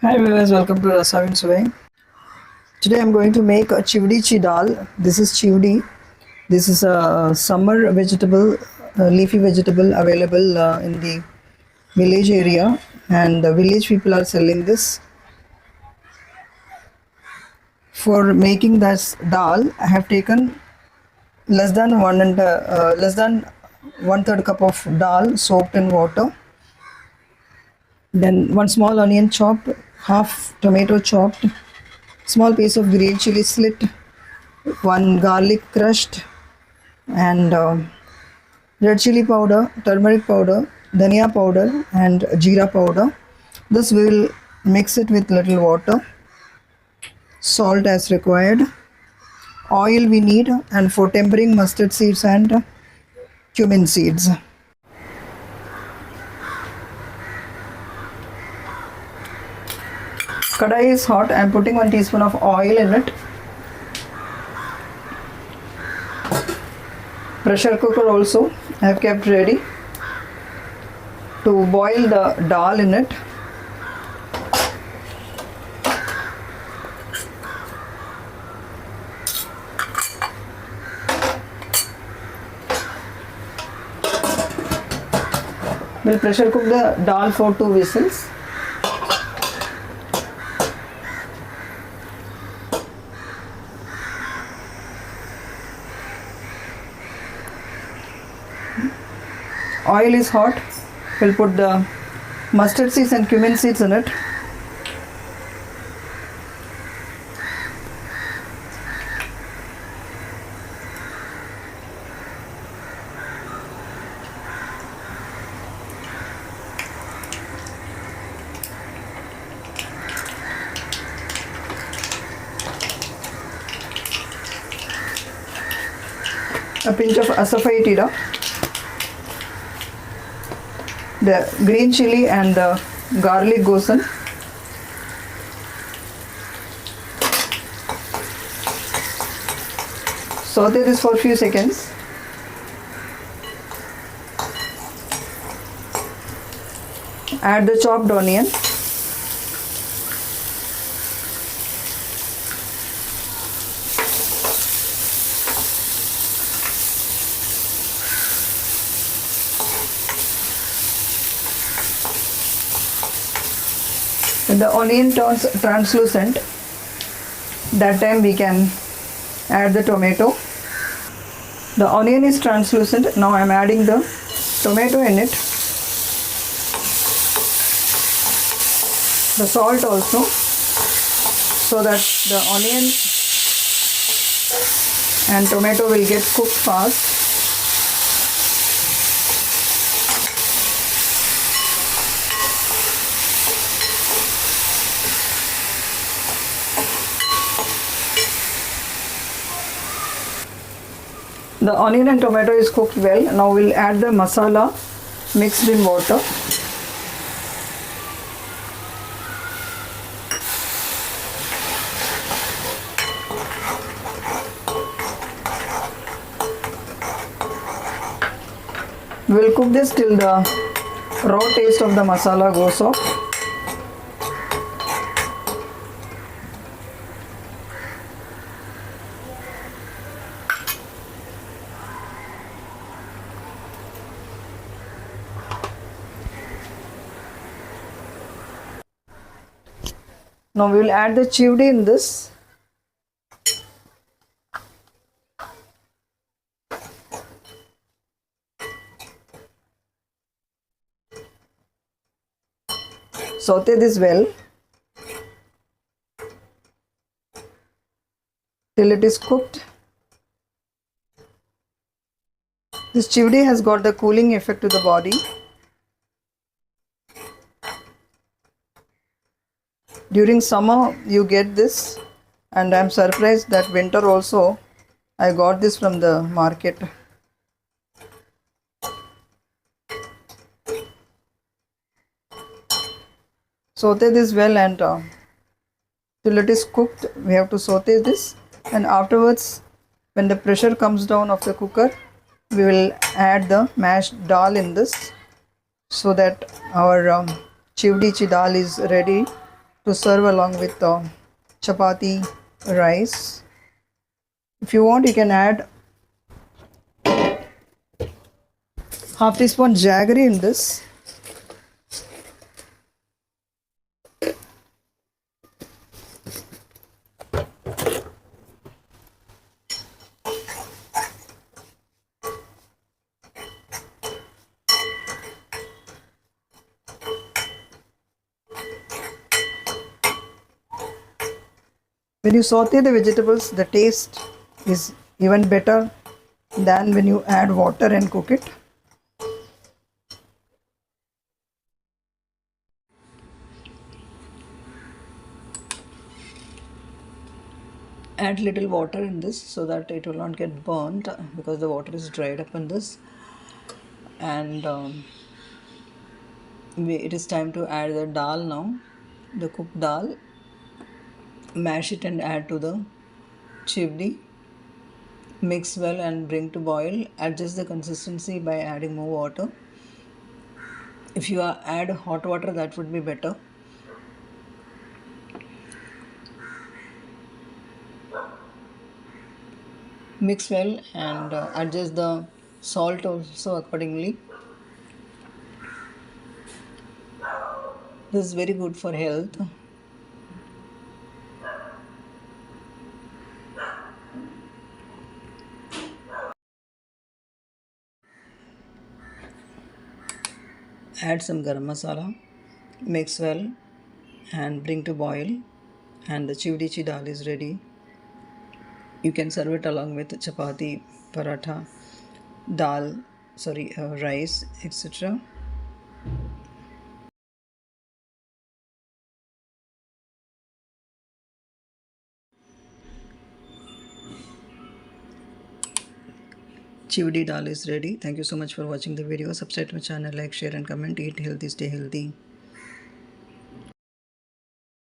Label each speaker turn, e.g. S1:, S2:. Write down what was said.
S1: Hi viewers, welcome to Rasavinsuvai. Today I'm going to make a Chivdi Dal. This is Chivdi. This is a summer vegetable, leafy vegetable available in the village area, and the village people are selling this. For making this dal, I have taken less than one third cup of dal soaked in water. Then one small onion chopped, half tomato chopped, small piece of green chili slit, one garlic crushed, and red chili powder, turmeric powder, dhania powder, and jeera powder. This we will mix it with little water, salt as required, oil we need, and for tempering mustard seeds and cumin seeds. Kadai is hot. I am putting 1 teaspoon of oil in it. Pressure cooker also I have kept ready to boil the dal in it. We'll pressure cook the dal for 2 whistles. Oil is hot. We'll put the mustard seeds and cumin seeds in it. A pinch of asafoetida, the green chili and the garlic goes in. Saute this for a few seconds. Add the chopped onion. When the onion turns translucent, that time we can add the tomato. The onion is translucent. Now I am adding the tomato in it. The salt also, so that the onion and tomato will get cooked fast. The onion and tomato is cooked well. Now we'll add the masala mixed in water. We'll cook this till the raw taste of the masala goes off. Now we will add the chivdi in this. Saute this well till it is cooked. This chivdi has got the cooling effect to the body. During summer you get this, and I am surprised that winter also I got this from the market. Saute this well, and till it is cooked we have to saute this, and afterwards when the pressure comes down of the cooker we will add the mashed dal in this, so that our Chivdi Dal is ready to serve along with chapati, rice. If you want, you can add half teaspoon jaggery in this. When you saute the vegetables, the taste is even better than when you add water and cook it. Add little water in this so that it will not get burnt because the water is dried up in this. And it is time to add the dal now, the cooked dal. Mash it and add to the chivdi. Mix well and bring to boil. Adjust the consistency by adding more water. If you add hot water, that would be better. Mix well and adjust the salt also accordingly. This is very good for health. Add some garam masala, mix well and bring to boil, and the Chivdi dal is ready. You can serve it along with chapati, paratha, rice, etc. Chivdi dal is ready. Thank you so much for watching the video. Subscribe to my channel, like, share and comment. Eat healthy, stay healthy.